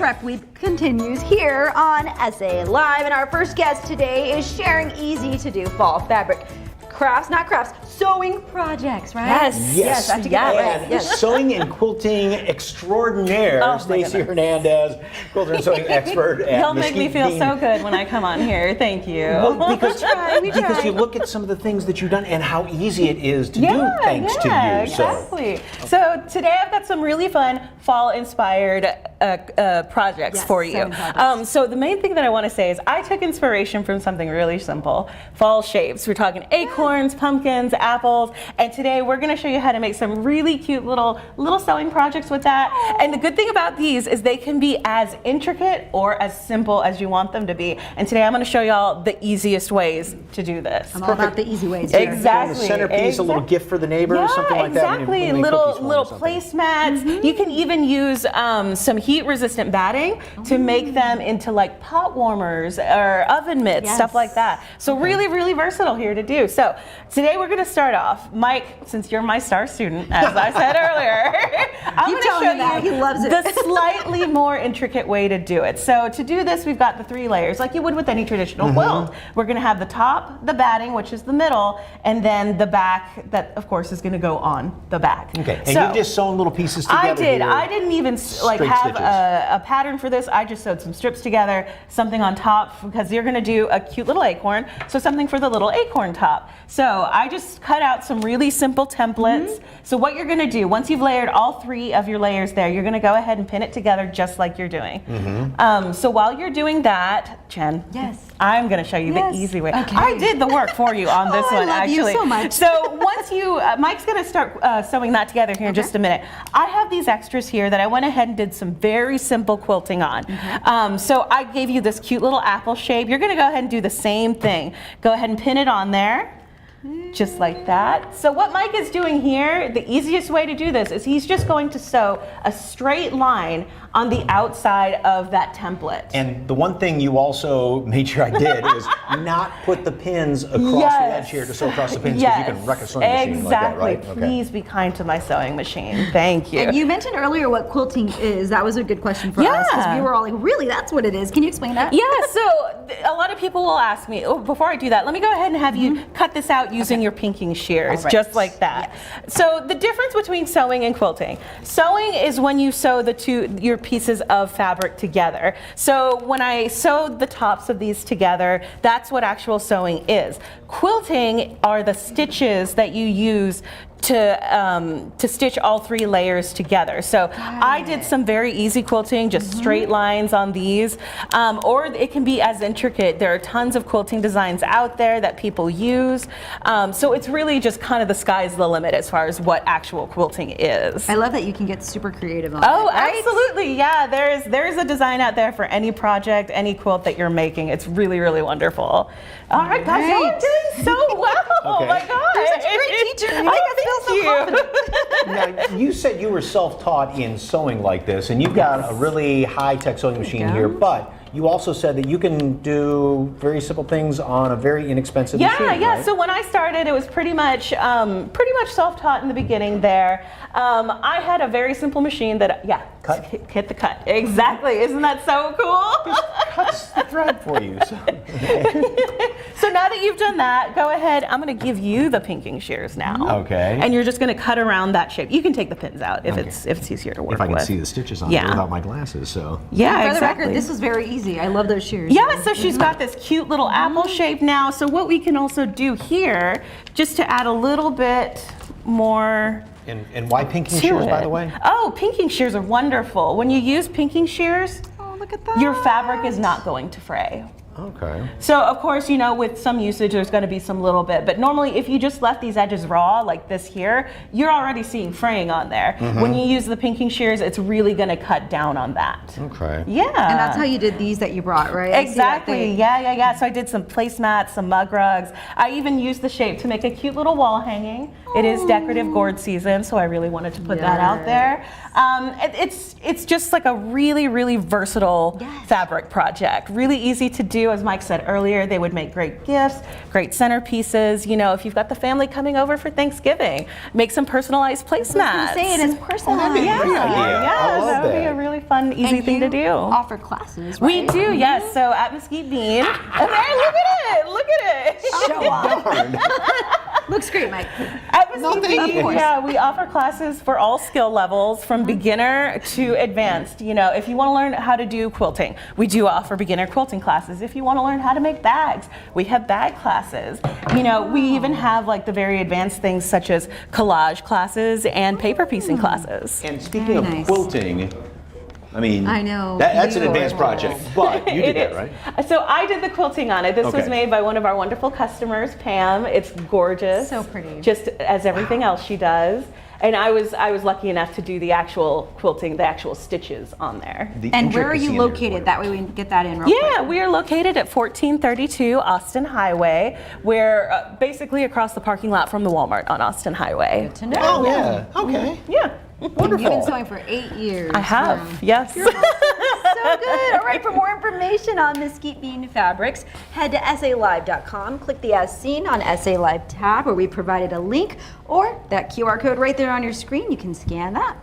Prep Week continues here on SA Live, and our first guest today is sharing easy-to-do fall fabric crafts, not crafts, sewing projects, right? Yes. I have to get that right. And sewing and quilting extraordinaire, Stacey Hernandez, quilter and sewing expert at He'll make me Mesquite feel Bean. so good when I come on here. Thank you. Well, because try. you look at some of the things that you've done and how easy it is to do thanks to you. Exactly. So today I've got some really fun fall-inspired projects for you. So the main thing that I want to say is I took inspiration from something really simple, fall shapes. We're talking acorns, pumpkins, apples, and today we're going to show you how to make some really cute little sewing projects with that. And the good thing about these is they can be as intricate or as simple as you want them to be. And today I'm going to show y'all the easiest ways to do this. I'm all about the easy ways here. Exactly. The centerpiece, a little gift for the neighbor, something like that. Exactly. Little placemats. You can even use some heat-resistant batting to make them into like pot warmers or oven mitts, stuff like that. So really, really versatile here to do. So today we're going to start off. Mike, since you're my star student, as I said earlier, I'm going to show you he loves it. the slightly more intricate way to do it. So to do this, we've got the 3 layers, like you would with any traditional quilt. We're going to have the top, the batting, which is the middle, and then the back that, of course, is going to go on the back. Okay, and so, you've just sewn little pieces together. I did. Here. I didn't even have stitches. a pattern for this. I just sewed some strips together, something on top, because you're going to do a cute little acorn, so something for the little acorn top. So I just cut out some really simple templates. So what you're going to do, once you've layered all 3 of your layers there, you're going to go ahead and pin it together just like you're doing. So while you're doing that, Jen, I'm going to show you the easy way. Okay. I did the work for you on this one, I love actually. you so much. So once you, Mike's going to start sewing that together here in just a minute. I have these extras here that I went ahead and did some very simple quilting on. So I gave you this cute little apple shape. You're going to go ahead and do the same thing. Go ahead and pin it on there. Just like that. So what Mike is doing here, the easiest way to do this is he's just going to sew a straight line on the outside of that template. And the one thing you also made sure I did is not put the pins across the edge here to sew across the pins, because you can wreck a sewing machine like that, right? Please be kind to my sewing machine. Thank you. And you mentioned earlier what quilting is. That was a good question for us, because we were all like, really, that's what it is. Can you explain that? Yeah, so a lot of people will ask me, before I do that, let me go ahead and have you cut this out using your pinking shears, just like that. So the difference between sewing and quilting. Sewing is when you sew your pieces of fabric together. So when I sewed the tops of these together, that's what actual sewing is. Quilting are the stitches that you use to stitch all 3 layers together. So I did some very easy quilting, just straight lines on these, or it can be as intricate. There are tons of quilting designs out there that people use. So it's really just kind of the sky's the limit as far as what actual quilting is. I love that you can get super creative on Oh, it, right? absolutely. Yeah, there's a design out there for any project, any quilt that you're making. It's really, really wonderful. All right, guys, y'all are doing so well. Oh my God. You're such a great teacher. I feel so confident. Now, you said you were self-taught in sewing like this, and you've got a really high-tech sewing machine here, but you also said that you can do very simple things on a very inexpensive machine, right? So when I started, it was pretty much self-taught in the beginning there. I had a very simple machine that, hit the cut. Exactly. Isn't that so cool? Just cuts the thread for you. So now that you've done that, go ahead. I'm going to give you the pinking shears now. Okay. And you're just going to cut around that shape. You can take the pins out if it's easier to work with. If I can see the stitches on it without my glasses, so. Yeah, For the record, this is very easy. I love those shears. Yeah, so she's got this cute little apple shape now. So what we can also do here, just to add a little bit more. And why pinking shears, by the way? Oh, pinking shears are wonderful. When you use pinking shears, look at that. Your fabric is not going to fray. Okay. So of course, you know, with some usage, there's going to be some little bit, but normally if you just left these edges raw like this here, you're already seeing fraying on there. When you use the pinking shears, it's really going to cut down on that. Okay. Yeah. And that's how you did these that you brought, right? Exactly. Yeah. So I did some placemats, some mug rugs. I even used the shape to make a cute little wall hanging. It is decorative gourd season, so I really wanted to put that out there. It's just like a really, really versatile fabric project. Really easy to do. do, as Mike said earlier, they would make great gifts, great centerpieces. You know, if you've got the family coming over for Thanksgiving, make some personalized placemats. Say it is personalized. That'd be a great idea. I love that would be that. a really fun, easy thing to do. Offer classes, We right? do, yes. So at Mesquite Bean, and there, look at it, look at it. Show off. Darn. Looks great, Mike. At Mesquite thank Bean, you. yeah, we offer classes for all skill levels, from beginner to advanced. You know, if you want to learn how to do quilting, we do offer beginner quilting classes. If you want to learn how to make bags, we have bag classes. You know, we even have like the very advanced things such as collage classes and paper piecing classes. And speaking of nice. quilting, I mean, I know. that's an You advanced are- project, but you did It that, is. right? So I did the quilting on it. This was Okay. made by one of our wonderful customers, Pam. It's gorgeous. So pretty. Just as everything else she does. And I was lucky enough to do the actual quilting, the actual stitches on there. The And where are intricacy you in there is located? That way we can get that in real Yeah, quick. we are located at 1432 Austin Highway. We're basically across the parking lot from the Walmart on Austin Highway. To know. Oh, yeah. Okay. Yeah, And you've been Wonderful. sewing for 8 years. I have. Yeah. Yes. So good. All right, for more information on Mesquite Bean Fabrics, head to salive.com, click the As Seen on SA Live tab where we provided a link, or that QR code right there on your screen. You can scan that.